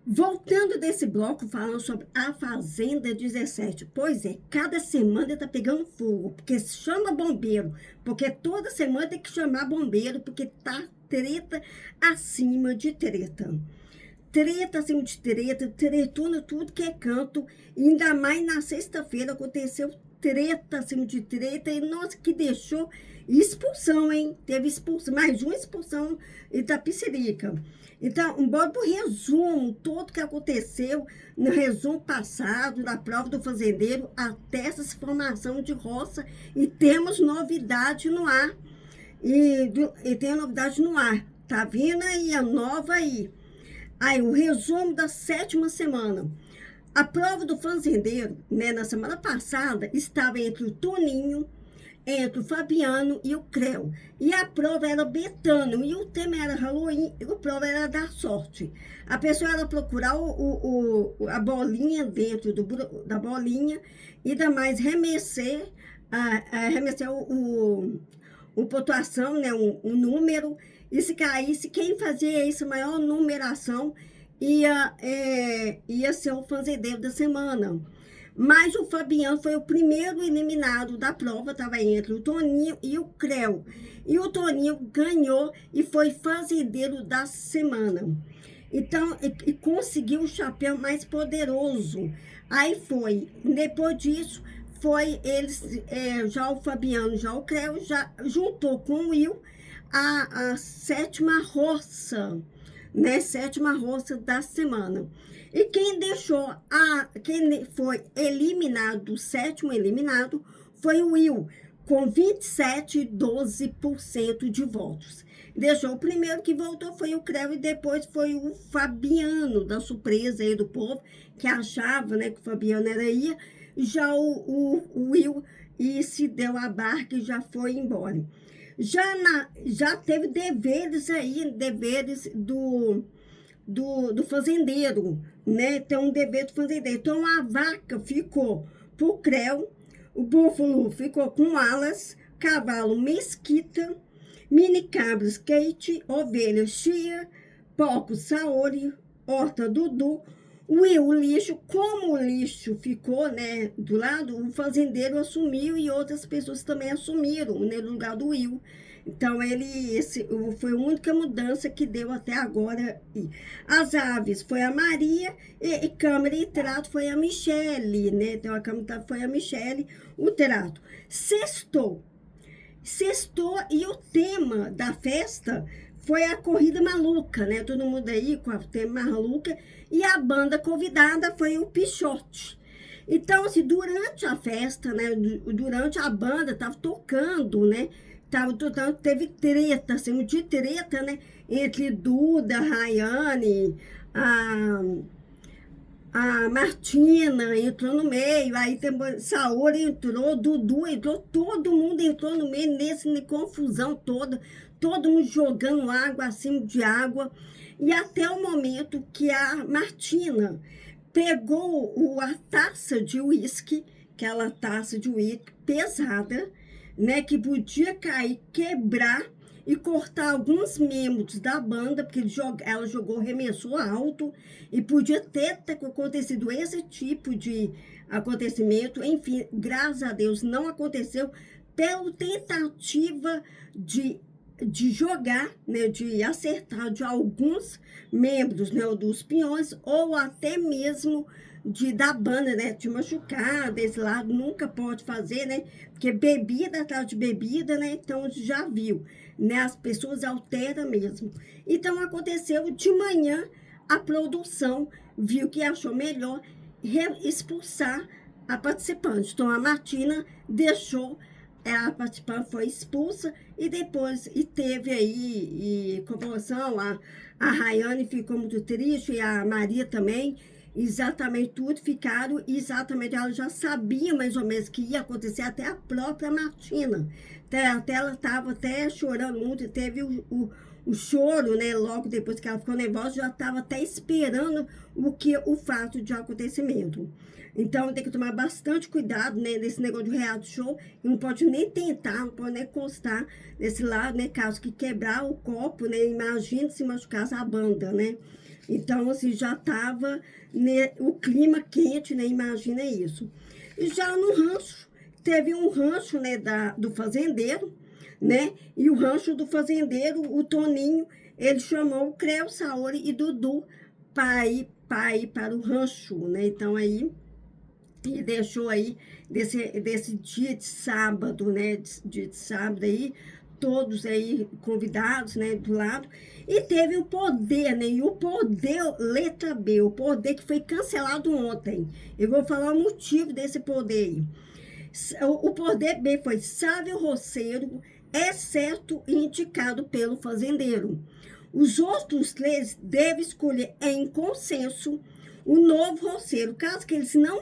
Voltando desse bloco, falando sobre a Fazenda 17. Pois é, cada semana tá pegando fogo, porque chama bombeiro, porque toda semana tem que chamar bombeiro, porque tá treta acima de treta. Treta acima de treta, tretona tudo que é canto, e ainda mais na sexta-feira aconteceu treta acima de treta, e nossa, que deixou expulsão, hein? Teve expulsão, mais uma expulsão em Itapecerica. Então, bora pro resumo, tudo que aconteceu no resumo passado, da prova do fazendeiro, até essa formação de roça, e temos novidade no ar, e tem a novidade no ar, tá vindo aí a nova aí. Aí, o resumo da sétima semana. A prova do fazendeiro, né, na semana passada, estava entre o Toninho, entre o Fabiano e o Creu. E a prova era Betânia, e o tema era Halloween, e a prova era dar sorte. A pessoa era procurar a bolinha dentro da bolinha, e ainda mais remexer, remexer o pontuação, né, um número, e se caísse, quem fazia isso, a maior numeração, ia ser o fazendeiro da semana. Mas o Fabiano foi o primeiro eliminado da prova, estava entre o Toninho e o Creu. E o Toninho ganhou e foi fazendeiro da semana. Então, e conseguiu o chapéu mais poderoso. Aí foi, depois disso, foi eles, já o Fabiano, já o Creu, já juntou com o Will a sétima roça, né? Sétima roça da semana. E quem foi eliminado, o sétimo eliminado, foi o Will, com 27,12% de votos. Deixou o primeiro que voltou foi o Creu e depois foi o Fabiano, da surpresa aí do povo, que achava, né, que o Fabiano era ia. Já o Will e se deu a barca e já foi embora. Já teve deveres aí, deveres do fazendeiro, né? Tem um dever do fazendeiro. Então, a vaca ficou pro Creu, o búfalo ficou com alas, cavalo mesquita, mini cabras Kate, ovelha chia, porco Saori, horta Dudu, o lixo, como o lixo ficou, né, do lado, o fazendeiro assumiu e outras pessoas também assumiram, né, no lugar do Will. Então, esse foi a única mudança que deu até agora. As aves foi a Maria e câmera e trato foi a Michele, né? Então, a câmera e trato foi a Michele, o trato. Sextou e o tema da festa foi a corrida maluca, né? Todo mundo aí com o tema maluca. E a banda convidada foi o Pichote. Então, assim, durante a festa, né? Durante a banda, tava tocando, né? Teve treta, assim, de treta, né? Entre Duda, Rayane, a Martina entrou no meio, aí Saori entrou, Dudu entrou, todo mundo entrou no meio nesse confusão toda, todo mundo jogando água acima de água, e até o momento que a Martina pegou a taça de uísque, aquela taça de uísque pesada, né, que podia cair, quebrar e cortar alguns membros da banda, porque ela jogou, arremessou alto, e podia ter acontecido esse tipo de acontecimento. Enfim, graças a Deus não aconteceu, pela tentativa de jogar, né, de acertar de alguns membros, né, dos peões, ou até mesmo da banda, né, de machucar desse lado, nunca pode fazer, né, porque bebida atrás de bebida, né, então já viu, né, as pessoas alteram mesmo. Então aconteceu de manhã, a produção viu que achou melhor expulsar a participante. Então a Martina deixou, a participante foi expulsa e depois teve aí comoção, a Rayane ficou muito triste e a Maria também. Exatamente tudo ficaram, exatamente, ela já sabia mais ou menos que ia acontecer, até a própria Martina, até ela estava até chorando muito, teve o choro, né, logo depois que ela ficou nervosa, já estava até esperando o fato de acontecimento. Então tem que tomar bastante cuidado, né, nesse negócio de reality show, e não pode nem tentar, não pode nem encostar nesse lado, né, caso que quebrar o copo, né, imagina se machucasse a banda, né. Então, assim, já estava, né, o clima quente, né? Imagina isso. E já no rancho, teve um rancho, né, do fazendeiro, né? E o rancho do fazendeiro, o Toninho, ele chamou o Creu, Saori e Dudu para ir para o rancho, né? Então, aí, e deixou aí, desse dia de sábado, né? Dia de sábado aí, todos aí convidados, né, do lado. E teve o poder, né? E o poder, letra B, o poder que foi cancelado ontem. Eu vou falar o motivo desse poder aí. O poder B foi sábio roceiro, exceto indicado pelo fazendeiro. Os outros três devem escolher em consenso o novo roceiro. Caso que eles não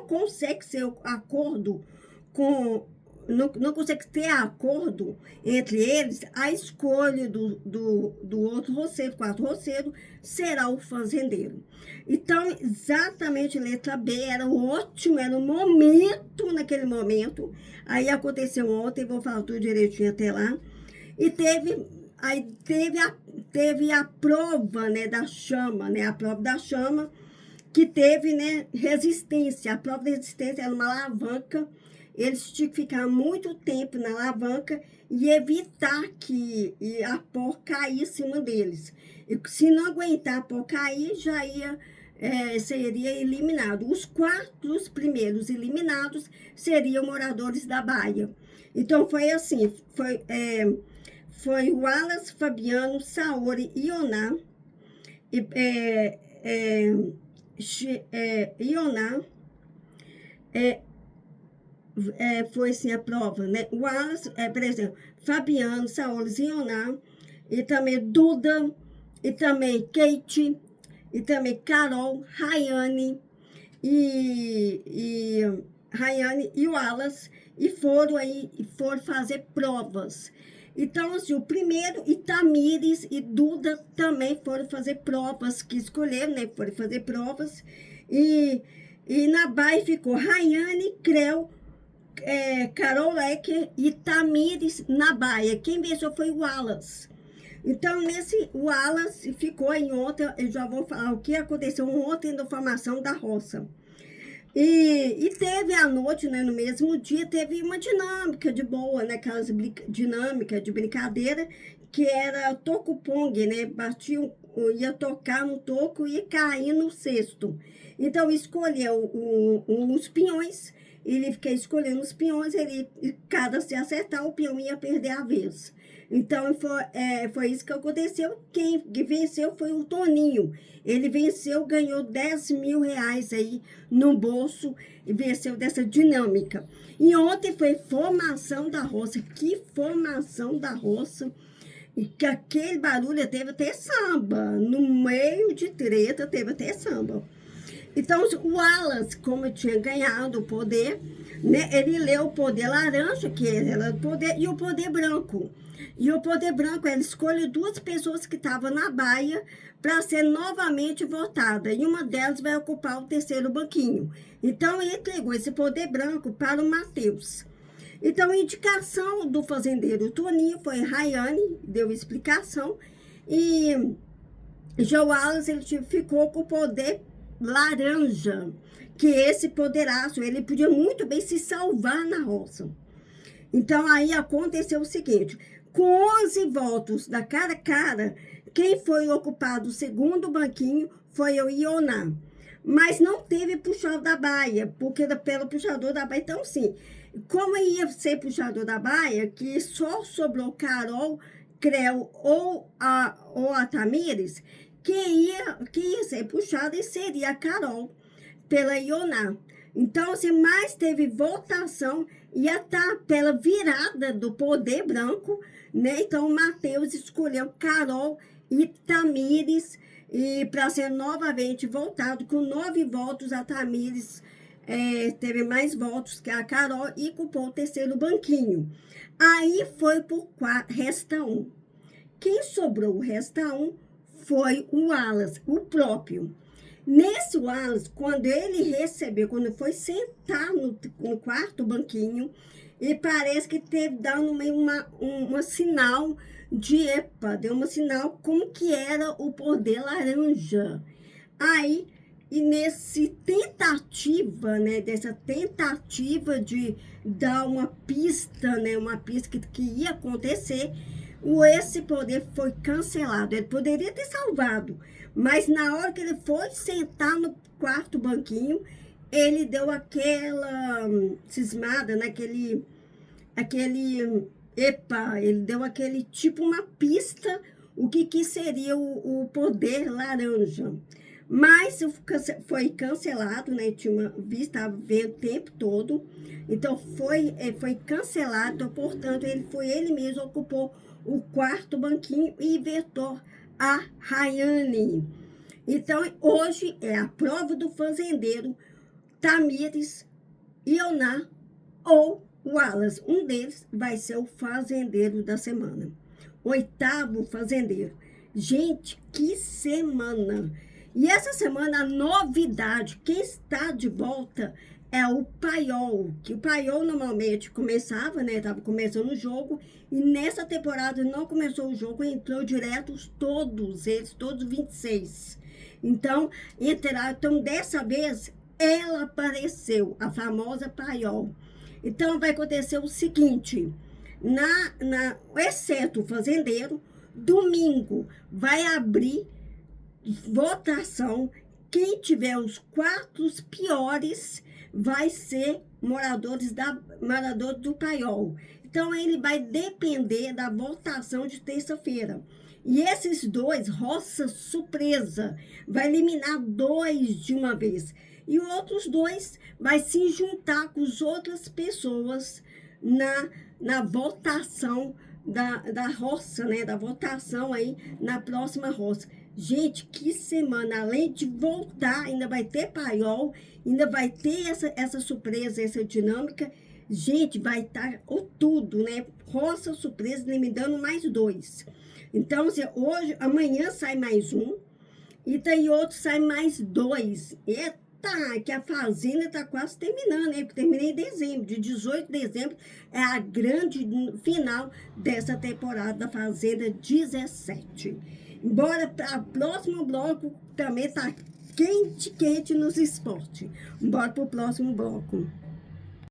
conseguem ser acordo com não consegue ter acordo entre eles, a escolha do outro roceiro, quarto roceiro, será o fazendeiro. Então, exatamente letra B, era ótimo, era o momento, naquele momento. Aí aconteceu ontem, vou falar tudo direitinho até lá. E teve a prova, né, da chama, né, a prova da chama, que teve, né, resistência. A prova de resistência era uma alavanca. Eles tinham que ficar muito tempo na alavanca e evitar que a pó caísse em cima deles. E se não aguentar a pó cair, seria eliminado. Os quatro primeiros eliminados seriam moradores da Baia. Então, foi assim, foi o Wallace, Fabiano, Saori e Ioná. Ioná, foi assim a prova, né? O Wallace, por exemplo, Fabiano, Saori, Ioná, e também Duda, e também Kate, e também Carol, Rayane e Wallace, e foram fazer provas. Então, assim, o primeiro, Itamires e Duda também foram fazer provas, que escolheram, né? Foram fazer provas. E na Baia ficou Rayane, Creu, Carol Lecker e Tamires na Baia. Quem venceu foi o Wallace. Então, nesse Wallace ficou em ontem, eu já vou falar o que aconteceu ontem na formação da roça. E teve à noite, né, no mesmo dia, teve uma dinâmica de boa, né, aquelas dinâmica de brincadeira, que era toco-pongue, né, ia tocar no toco e cair no cesto. Então, escolheu os peões, ele fica escolhendo os peões, cada se acertar, o peão ia perder a vez. Então, foi isso que aconteceu. Quem venceu foi o Toninho. Ele venceu, ganhou 10 mil reais aí no bolso e venceu dessa dinâmica. E ontem foi formação da roça. Que formação da roça! E que aquele barulho teve até samba. No meio de treta, teve até samba. Então, o Wallace, como tinha ganhado o poder, né, ele leu o poder laranja, que era o poder, e o poder branco. E o poder branco, ele escolhe duas pessoas que estavam na Baia para ser novamente votada. E uma delas vai ocupar o terceiro banquinho. Então, ele entregou esse poder branco para o Matheus. Então, a indicação do fazendeiro Toninho foi Rayane, deu explicação. E João Wallace, ele ficou com o poder laranja, que esse poderaço, ele podia muito bem se salvar na roça. Então, aí aconteceu o seguinte, com 11 votos da cara a cara, quem foi ocupado o segundo banquinho foi o Ioná. Mas não teve puxador da Baia, porque pelo puxador da Baia, então sim, como ia ser puxador da Baia, que só sobrou Carol, Creu ou a Tamires, que ia ser puxada e seria a Carol pela Ioná. Então, assim, mais teve votação, ia estar pela virada do poder branco, né? Então, o Matheus escolheu Carol e Tamires para ser novamente votado. Com 9 votos, a Tamires teve mais votos que a Carol e ocupou o terceiro banquinho. Aí foi por resta um. Quem sobrou o resta um foi o Wallace, o próprio. Nesse Wallace, quando foi sentar no quarto banquinho, e parece que teve dando meio uma sinal de EPA, deu um sinal como que era o poder laranja. Aí, e nesse tentativa, né, dessa tentativa de dar uma pista, né, uma pista que ia acontecer, esse poder foi cancelado. Ele poderia ter salvado, mas na hora que ele foi sentar no quarto banquinho, ele deu aquela cismada, né, ele deu aquele tipo uma pista o que seria o poder laranja. Mas foi cancelado, né? Tinha uma vista, estava vendo o tempo todo. Então foi cancelado, então, portanto, ele mesmo ocupou o quarto banquinho e vetou a Rayane. Então, hoje é a prova do fazendeiro Tamires, Ioná ou Wallace. Um deles vai ser o fazendeiro da semana. 8º fazendeiro. Gente, que semana! E essa semana a novidade, quem está de volta é o Paiol, que o Paiol normalmente começava, né, estava começando o jogo, e nessa temporada não começou o jogo, entrou direto todos eles, todos 26. Então, então dessa vez, ela apareceu, a famosa Paiol. Então, vai acontecer o seguinte, exceto o fazendeiro, domingo vai abrir votação. Quem tiver os 4 piores vai ser moradores do Paiol. Então, ele vai depender da votação de terça-feira. E esses 2, roça surpresa, vai eliminar 2 de uma vez. E outros 2 vai se juntar com as outras pessoas na votação da roça, né? Da votação aí na próxima roça. Gente, que semana! Além de voltar, ainda vai ter Paiol, ainda vai ter essa surpresa, essa dinâmica. Gente, vai estar tudo, né? Roça surpresa, me dando mais 2. Então, amanhã sai mais um, e daí outro sai mais 2. Eita, que a Fazenda tá quase terminando, né? Porque terminei em dezembro, de 18 de dezembro é a grande final dessa temporada da Fazenda 17. Bora para o próximo bloco, também tá quente nos esportes. Bora para o próximo bloco.